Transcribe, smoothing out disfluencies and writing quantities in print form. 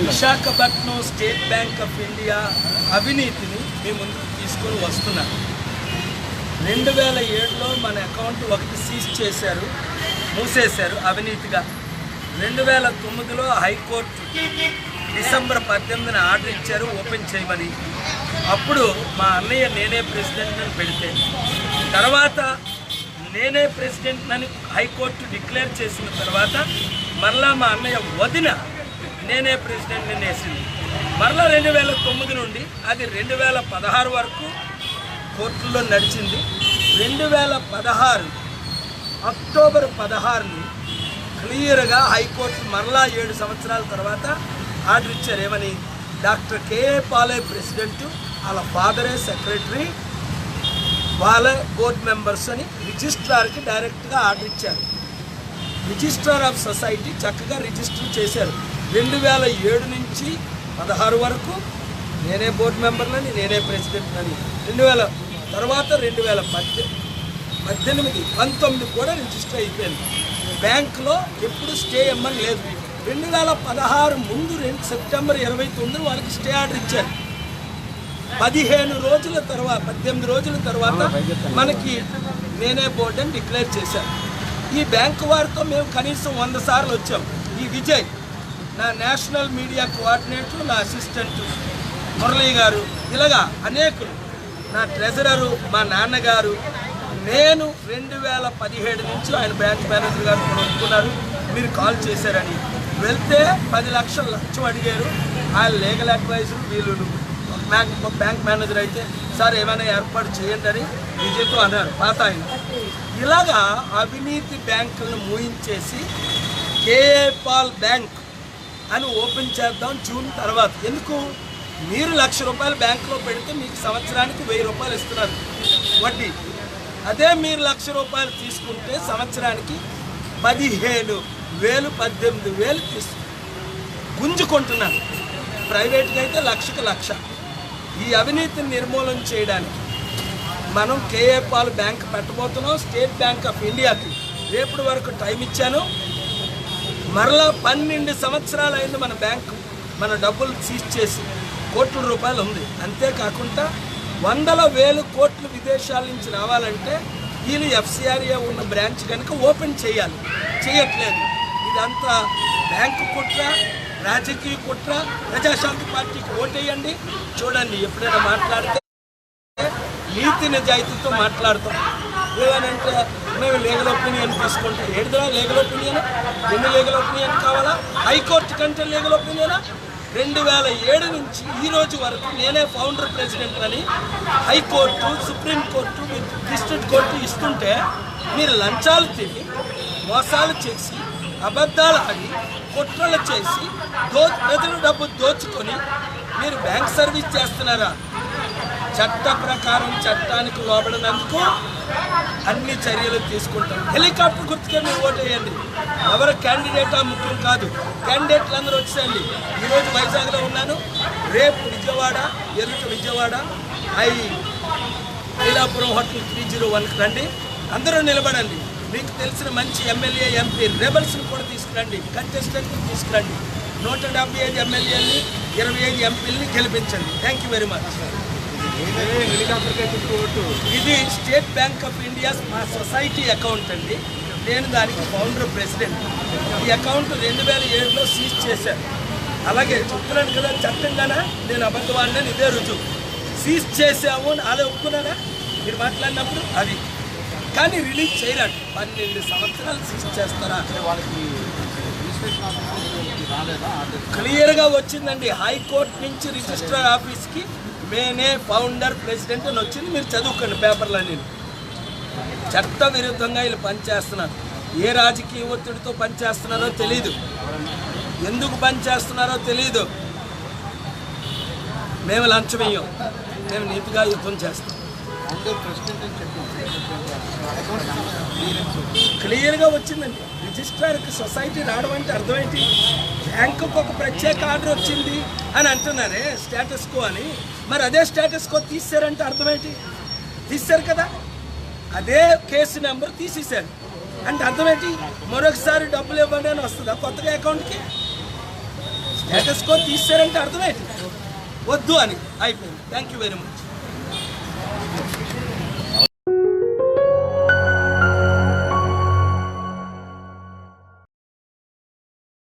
Visakhapatnam state bank of India అవినీతిని మీ ముందుకు తీసుకొని వస్తున్నారు. 2007లో మన అకౌంట్ ఒకటి సీజ్ చేశారు, మూసేశారు అవినీతిగా. 2009లో హైకోర్టు డిసెంబర్ 18న ఆర్డర్ ఇచ్చారు ఓపెన్ చేయమని. అప్పుడు మా అన్నయ్య నేనే ప్రెసిడెంట్ అని పెడితే, తర్వాత నేనే ప్రెసిడెంట్ అని హైకోర్టు డిక్లేర్ చేసిన తర్వాత మరలా మా అన్నయ్య వదిన నేనే ప్రెసిడెంట్ అని వేసింది. మరలా 2009 నుండి అది 2016 వరకు కోర్టుల్లో నడిచింది. 2016 అక్టోబర్ 16ని క్లియర్గా హైకోర్టు మరలా 7 సంవత్సరాల తర్వాత ఆర్డర్ ఇచ్చారు. ఏమని? డాక్టర్ కేఏ పాలే ప్రెసిడెంట్, వాళ్ళ ఫాదరే సెక్రటరీ, వాళ్ళ బోర్డు మెంబర్స్ అని రిజిస్ట్రార్కి డైరెక్ట్గా ఆర్డర్ ఇచ్చారు. రిజిస్ట్రార్ ఆఫ్ సొసైటీ చక్కగా రిజిస్టర్ చేశారు. 2007 నుంచి 16 వరకు నేనే బోర్డు మెంబర్లని, నేనే ప్రెసిడెంట్ అని. 2000 తర్వాత 2018, 19 కూడా రిజిస్టర్ అయిపోయింది. బ్యాంకులో ఎప్పుడు స్టే ఇమ్మని లేదు. 2016 ముందు సెప్టెంబర్ 29 వాళ్ళకి స్టే ఆర్డర్ ఇచ్చారు. 18 రోజుల తర్వాత 18 రోజుల తర్వాత మనకి నేనే బోర్డు అని డిక్లేర్ చేశారు. ఈ బ్యాంకు వారితో మేము కనీసం 100 సార్లు వచ్చాం. ఈ విజయ్ నా నేషనల్ మీడియా కోఆర్డినేటర్, నా అసిస్టెంట్ మురళీ గారు, ఇలాగా అనేకులు, నా ట్రెజరరు, మా నాన్నగారు, నేను 2017 నుంచి ఆయన బ్యాంక్ మేనేజర్ గారు కూడా ఒప్పుకున్నారు. మీరు కాల్ చేశారని వెళ్తే 10 లక్షల లంచం అడిగారు. ఆయన లీగల్ అడ్వైజర్, వీళ్ళు బ్యాంక్ మేనేజర్ అయితే సార్ ఏమైనా ఏర్పాటు చేయండి అని విజయ్తో అన్నారు పాత ఆయన. ఇలాగా అవినీతి బ్యాంకులను మూయించేసి కేఏ పాల్ బ్యాంక్ అని ఓపెన్ చేద్దాం జూన్ తర్వాత. ఎందుకు? మీరు ₹1,00,000 బ్యాంకులో పెడితే మీకు సంవత్సరానికి ₹1000 ఇస్తున్నారు వడ్డీ. అదే మీరు ₹1,00,000 తీసుకుంటే సంవత్సరానికి 15,000, 18,000 గుంజుకుంటున్నారు. ప్రైవేట్గా అయితే లక్షకు లక్ష. ఈ అవినీతిని నిర్మూలన చేయడానికి మనం కేఏ పాల్ బ్యాంక్ పెట్టబోతున్నాం. స్టేట్ బ్యాంక్ ఆఫ్ ఇండియాకి రేపటి వరకు టైం ఇచ్చాను. మరలా 12 సంవత్సరాలు అయింది మన బ్యాంకు, మన డబ్బులు సీజ్ చేసి కోట్ల రూపాయలు ఉంది. అంతేకాకుండా 100,000 కోట్లు విదేశాల నుంచి రావాలంటే వీళ్ళు FCRA ఉన్న బ్రాంచ్ కనుక ఓపెన్ చేయాలి, చేయట్లేదు. ఇదంతా బ్యాంకు కుట్ర, రాజకీయ కుట్ర. ప్రజాశాంతి పార్టీకి ఓటేయండి. చూడండి, ఎప్పుడైనా మాట్లాడితే నీతి నిజాయితీతో మాట్లాడతాం. ఏమనంటే మేము లీగల్ ఒపీనియన్ తీసుకుంటాం. ఏడుదా లీగల్ ఒపీనియన్? ఎన్ని లీగల్ ఒపీనియన్ కావాలా? హైకోర్టు కంటే లీగల్ ఒపీనియనా? 2007 నుంచి ఈ రోజు వరకు నేనే ఫౌండర్ ప్రెసిడెంట్ అని హైకోర్టు, సుప్రీంకోర్టు, డిస్ట్రిక్ట్ కోర్టు ఇస్తుంటే మీరు లంచాలు తిని, మోసాలు చేసి, అబద్ధాలు ఆడి, కుట్రలు చేసి, ప్రజల డబ్బు దోచుకొని మీరు బ్యాంక్ సర్వీస్ చేస్తున్నారా? చట్ట ప్రకారం చట్టానికి లోబడినందుకు అన్ని చర్యలు తీసుకుంటాం. హెలికాప్టర్ గుర్తుగా మీరు ఓటేయండి. ఎవరు క్యాండిడేటా ముఖ్యం కాదు. క్యాండిడేట్లు అందరూ వచ్చేయండి. ఈరోజు వైజాగ్లో ఉన్నాను, రేపు విజయవాడ, ఎల్లుండి విజయవాడ ఐలాపురం హోటల్ 301కి రండి. అందరూ నిలబడండి. మీకు తెలిసిన మంచి ఎమ్మెల్యే, ఎంపీ, రెబల్స్ని కూడా తీసుకురండి, కంటెస్టెంట్ని తీసుకురండి. 175 ఎమ్మెల్యేలని, 25 ఎంపీలని గెలిపించండి. Thank you very much. ఇది స్టేట్ బ్యాంక్ ఆఫ్ ఇండియా మా సొసైటీ అకౌంట్ అండి. నేను దానికి ఫౌండర్ ప్రెసిడెంట్. ఈ అకౌంట్ 2007లో సీజ్ చేశారు. అలాగే చెప్తున్నాను కదా, చట్టంగానా నేను అబద్ధవాడిని, ఇదే రుజువు. సీజ్ చేసాము అని అలా ఒప్పుకున్నారా మీరు మాట్లాడినప్పుడు? అది కానీ రిలీజ్ చేయరాడు. 12 సంవత్సరాలు సీజ్ చేస్తారా? క్లియర్గా వచ్చిందండి. హైకోర్టు నుంచి రిజిస్ట్రార్ ఆఫీస్కి నేనే ఫౌండర్ ప్రెసిడెంట్ అని వచ్చింది. మీరు చదువుకోండి పేపర్లో. నేను చట్ట విరుద్ధంగా వీళ్ళు పనిచేస్తున్నారు. ఏ రాజకీయ ఒత్తిడితో పనిచేస్తున్నారో తెలీదు, ఎందుకు పనిచేస్తున్నారో తెలీదు. మేము లంచం వేయం, మేము నీతిగా యుద్ధం చేస్తాం. క్లియర్గా వచ్చిందండి. రిజిస్ట్రార్కి సొసైటీ రావడం అంటే అర్థం ఏంటి? బ్యాంకుకు ఒక ప్రత్యేక ఆర్డర్ వచ్చింది అని అంటున్నారే, స్టేటస్ కో అని. మరి అదే స్టేటస్ కో తీసారంటే అర్థం ఏంటి? తీశారు కదా, అదే కేసు నెంబర్ తీసేశారు అంటే అర్థం ఏంటి? మరొకసారి డబ్బులు ఇవ్వండి అని వస్తుందా కొత్తగా అకౌంట్కి? స్టేటస్ కో తీసారంటే అర్థమేంటి? వద్దు అని అయిపోయింది. Thank you very much.